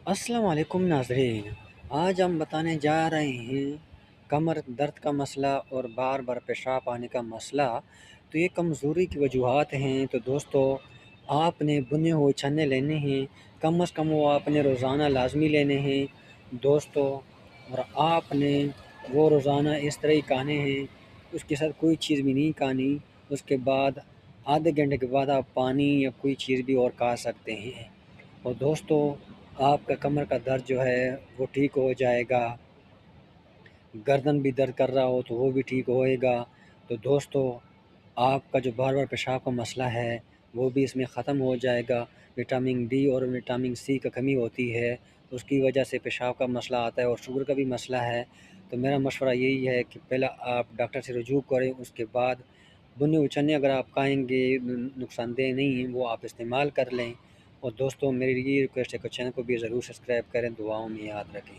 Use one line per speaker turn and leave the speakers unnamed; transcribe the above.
अस्सलाम वालेकुम नाज़रीन। आज हम बताने जा रहे हैं कमर दर्द का मसला और बार बार पेशाब आने का मसला। तो ये कमज़ोरी की वजूहात हैं। तो दोस्तों, आपने बुने हुए चने लेने हैं, कम अज़ कम वो आपने रोज़ाना लाजमी लेने हैं दोस्तों। और आपने वो रोज़ाना इस तरह ही खाने हैं, उसके साथ कोई चीज़ भी नहीं खानी। उसके बाद आधे घंटे के बाद आप पानी या कोई चीज़ भी और खा सकते हैं। और दोस्तों, आपका कमर का दर्द जो है वो ठीक हो जाएगा। गर्दन भी दर्द कर रहा हो तो वो भी ठीक होएगा। तो दोस्तों, आपका जो बार बार पेशाब का मसला है वो भी इसमें ख़त्म हो जाएगा। विटामिन डी और विटामिन सी का कमी होती है, उसकी वजह से पेशाब का मसला आता है और शुगर का भी मसला है। तो मेरा मशवरा यही है कि पहले आप डॉक्टर से रुजू करें, उसके बाद बुने हुए चने अगर आप खाएँगे नुकसानदेह नहीं हैं, वो आप इस्तेमाल कर लें। और दोस्तों, मेरी ये रिक्वेस्ट है कि चैनल को भी ज़रूर सब्सक्राइब करें। दुआओं में याद रखें।